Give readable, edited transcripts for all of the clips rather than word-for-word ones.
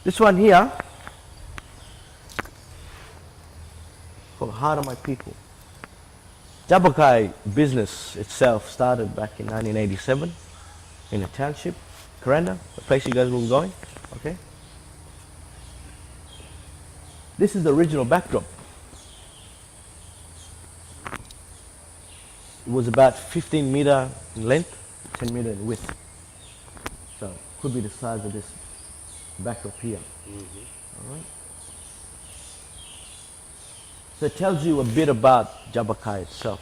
This one here, called Heart of My People. Jabberkai business itself started back in 1987 in a township, Kuranda, the place you guys were going. Okay. This is the original backdrop. It was about 15 meter in length, 10 meter in width. So could be the size of this backdrop here. All right. So it tells you a bit about Jabberkai itself.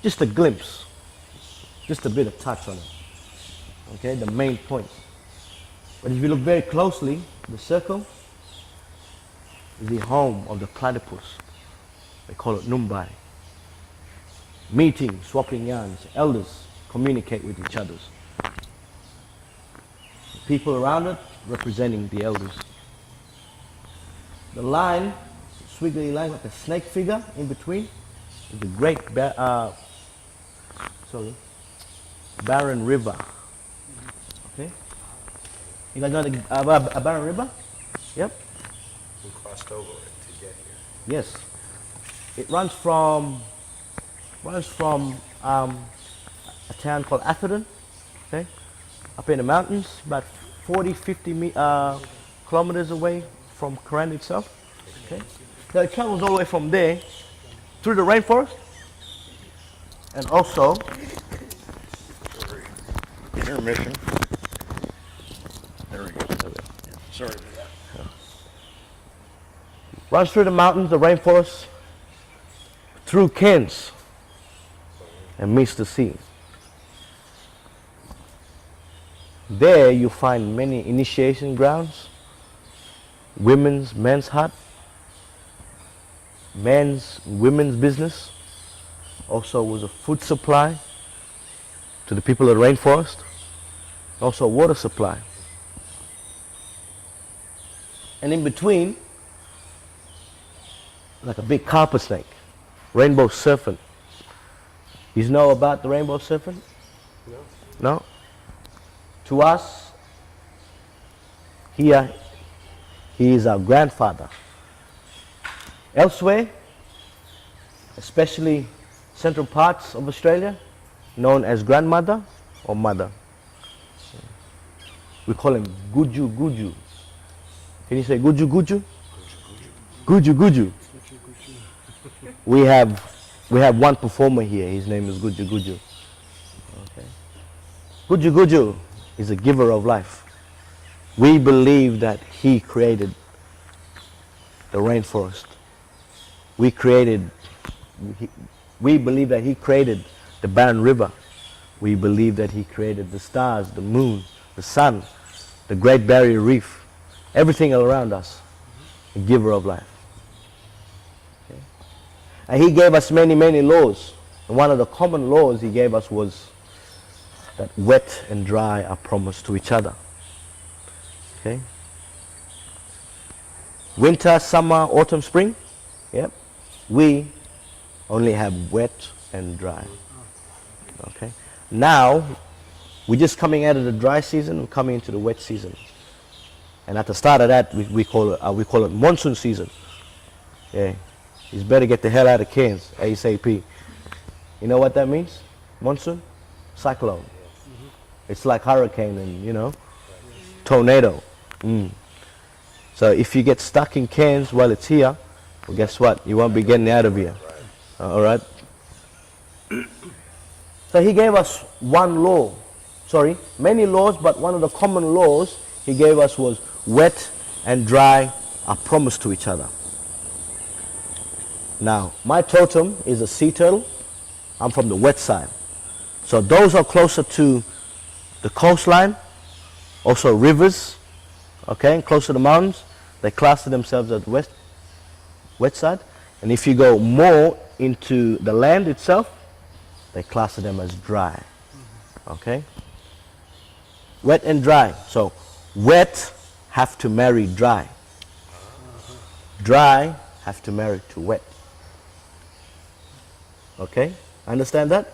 Just a glimpse, just a bit of touch on it. Okay, the main point. But if you look very closely, the circle is the home of the platypus. They call it Numbai. Meeting, swapping yarns, elders communicate with each other. The people around it representing the elders. The line, squiggly line like a snake figure in between, is the great Barren River. Okay? You guys know a Barren River? Yep. We crossed over it to get here. Yes. It runs from a town called Atherton, okay, up in the mountains, about 40, 50 kilometers away from Kuranda itself. Okay. So it travels all the way from there through the rainforest, and also Intermission. There we go. Sorry for that. runs through the mountains, the rainforest, through Cairns, and meets the sea. There you find many initiation grounds, men's hut, women's business. Also was a food supply to the people of the rainforest. Also a water supply. And in between, like a big carpet snake, rainbow serpent. You know about the rainbow serpent? No. No? To us, here, he is our grandfather. Elsewhere, especially central parts of Australia, known as grandmother or mother. We call him Guju Guju. Can you say Guju Guju? Guju Guju. We have one performer here. His name is Guju Guju. Okay. Guju Guju is a giver of life. We believe that he created the rainforest. We believe that he created the Barren River. We believe that he created the stars, the moon, the sun, the Great Barrier Reef, everything around us, a giver of life. Okay. And he gave us many, many laws. And one of the common laws he gave us was that wet and dry are promised to each other. Okay. Winter, summer, autumn, spring. Yep. We only have wet and dry. Okay. Now we're just coming out of the dry season. We're coming into the wet season. And at the start of that, we call it monsoon season. Yeah. You better get the hell out of Cairns ASAP. You know what that means? Monsoon, cyclone. It's like hurricane and tornado. So if you get stuck in Cairns while it's here, well, guess what? You won't be getting out of here. All right. So he gave us many laws, but one of the common laws he gave us was wet and dry are promised to each other. Now, my totem is a sea turtle. I'm from the wet side. So those are closer to the coastline, also rivers, okay, and closer to the mountains. They class themselves as wet side. And if you go more into the land itself, they class them as dry. Okay? Wet and dry. So wet have to marry dry. Dry have to marry to wet. Okay? Understand that?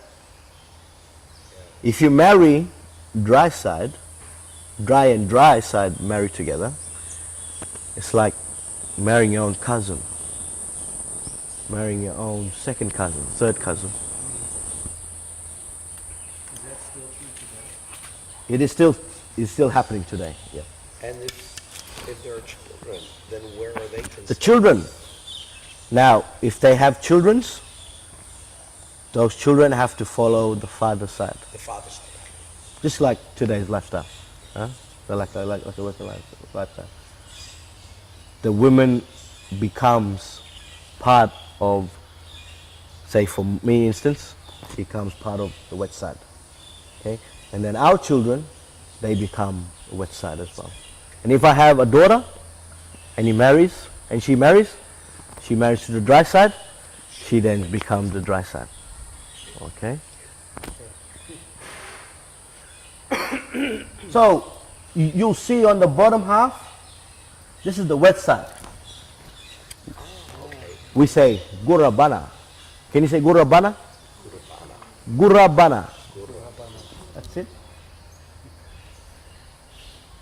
If you marry dry and dry side marry together, It's like marrying your own cousin, marrying your own second cousin, third cousin. Is that still true today? It's still happening today. Yeah. And if there are children, then where are they considered? The children. Now, if they have childrens, those children have to follow the father's side, The father's side. just like today's lifestyle. Huh? They're like a Western lifestyle. The woman becomes part of, say for me instance, she becomes part of the west side. Okay? And then our children, they become the west side as well. And if I have a daughter and she marries to the dry side, she then becomes the dry side. Okay? So you'll see on the bottom half, this is the wet side. We say Gurabana. Can you say Gurabana? Gurabana. That's it.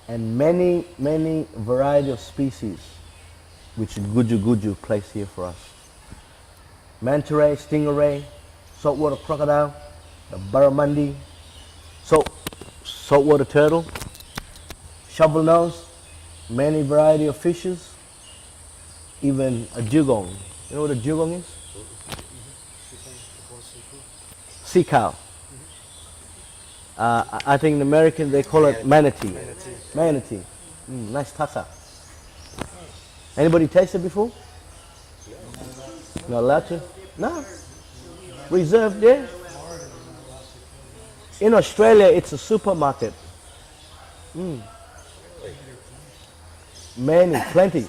And many, many variety of species which Guju placed here for us. Manta ray, stingray, saltwater crocodile, the barramundi, saltwater turtle, shovel nose, many variety of fishes, even a dugong. You know what a dugong is? Sea cow. I think in American they call it manatee. Manatee. Nice tassa. Anybody tasted before? Not allowed to? No. Reserved, yeah. In Australia, it's a supermarket. Plenty.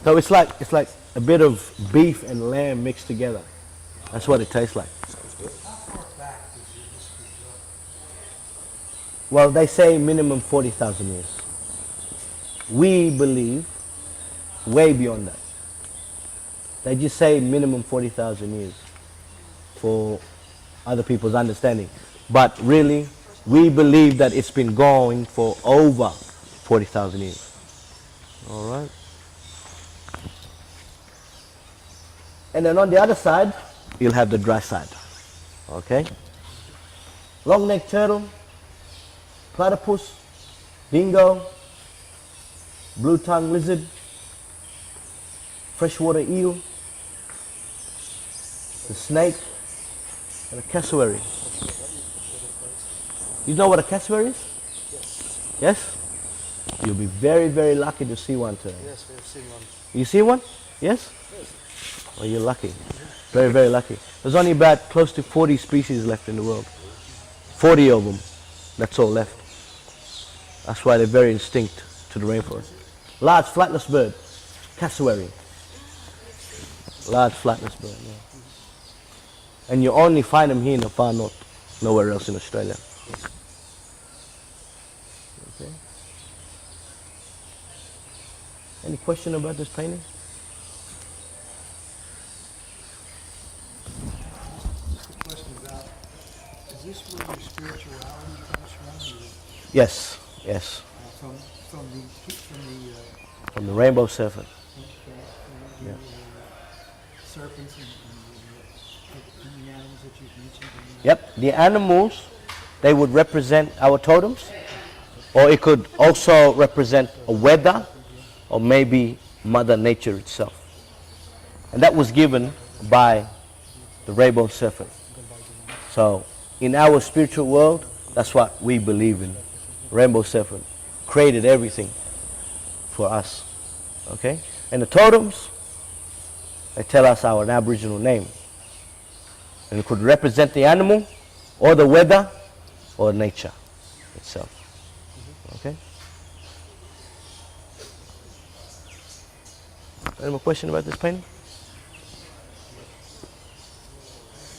So it's like a bit of beef and lamb mixed together. That's what it tastes like. Well, they say minimum 40,000 years. We believe way beyond that. They just say minimum 40,000 years for other people's understanding. But really, we believe that it's been going for over 40,000 years. All right. And then on the other side, you'll have the dry side. Okay? Long-necked turtle, platypus, dingo, blue-tongued lizard, freshwater eel, the snake, and a cassowary. You know what a cassowary is? Yes? You'll be very, very lucky to see one today. Yes, we've seen one. You see one? Yes? Well, you're lucky. Very, very lucky. There's only about close to 40 species left in the world. 40 of them. That's all left. That's why they're very instinct to the rainforest. Large flightless bird. Cassowary. Large flightless bird. Yeah. And you only find them here in the far north. Nowhere else in Australia. Okay. Any question about this painting? Just a question about, is this where your spirituality comes from? Yes, yes. From From the rainbow serpent. the Yeah. serpents and the animals that you've mentioned? Yep, the animals, they would represent our totems, or it could also represent a weather, or maybe Mother Nature itself. And that was given by the rainbow serpent. So in our spiritual world, that's what we believe in. Rainbow serpent created everything for us. Okay? And the totems, they tell us our Aboriginal name. And it could represent the animal, or the weather, or nature itself. Okay? Any more question about this painting?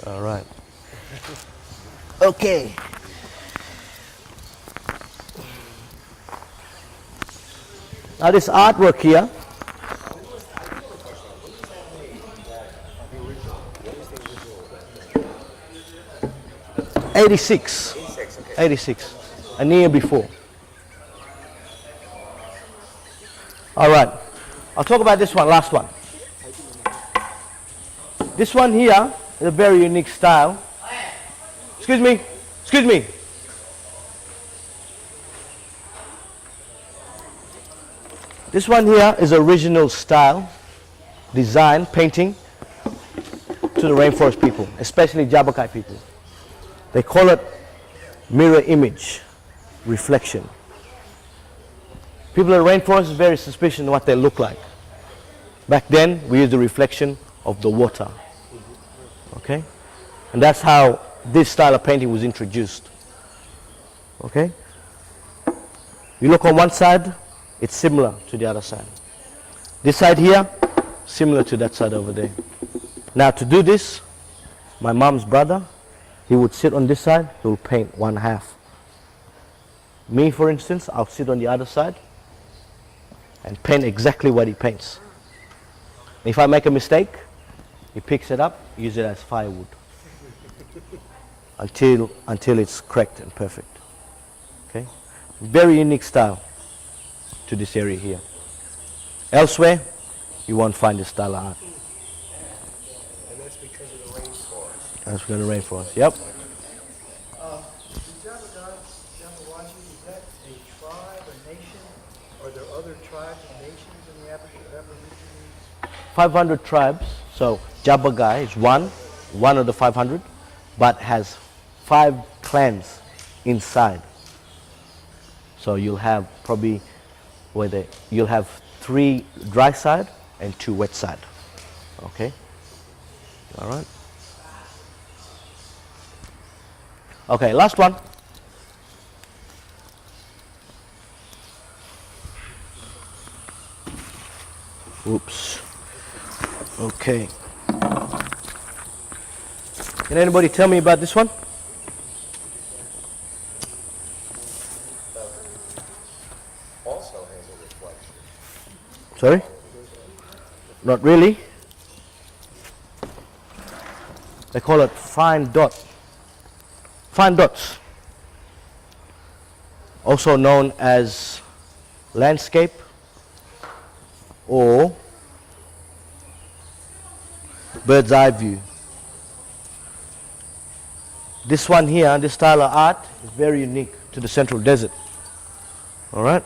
All right. Okay. Now this artwork here, '86, 86, a year before. All right. I'll talk about this one, last one. This one here is a very unique style. Excuse me. Excuse me. This one here is original style, design, painting to the rainforest people, especially Jabberkai people. They call it mirror image, reflection. People in the rainforest are very suspicious of what they look like. Back then, we used the reflection of the water. Okay? And that's how this style of painting was introduced. Okay? You look on one side, it's similar to the other side. This side here, similar to that side over there. Now to do this, my mom's brother, he would sit on this side, he will paint one half. Me, for instance, I'll sit on the other side and paint exactly what he paints. If I make a mistake, he picks it up, use it as firewood until it's correct and perfect. Okay? Very unique style to this area here. Elsewhere, you won't find this style of art. And that's because of the rainforest. That's because of the rainforest. Yep. The Aborigine, is that a tribe, a nation? Are there other tribes and nations in the Aborigines? 500 tribes. So Jabbergai is one of the 500, but has 5 clans inside. So you'll have probably you'll have 3 dry side and 2 wet side. Okay. All right. Okay, last one. Oops. Okay. Can anybody tell me about this one? Also has a reflection. Sorry? Not really. They call it fine dot. Fine dots. Also known as landscape or bird's eye view. This one here, this style of art is very unique to the Central Desert. All right?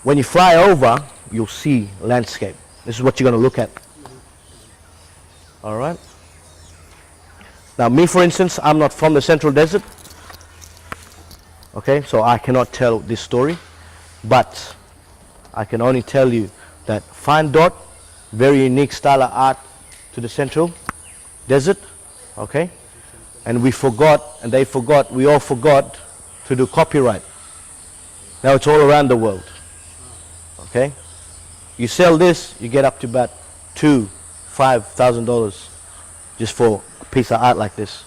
When you fly over, you'll see landscape. This is what you're going to look at. All right? Now, me, for instance, I'm not from the Central Desert. Okay, so I cannot tell this story. But I can only tell you that fine dot, very unique style of art to the Central Desert. Okay? And we forgot, and they forgot, we all forgot to do copyright. Now it's all around the world. Okay? You sell this, you get up to about $2,000, $5,000 just for a piece of art like this.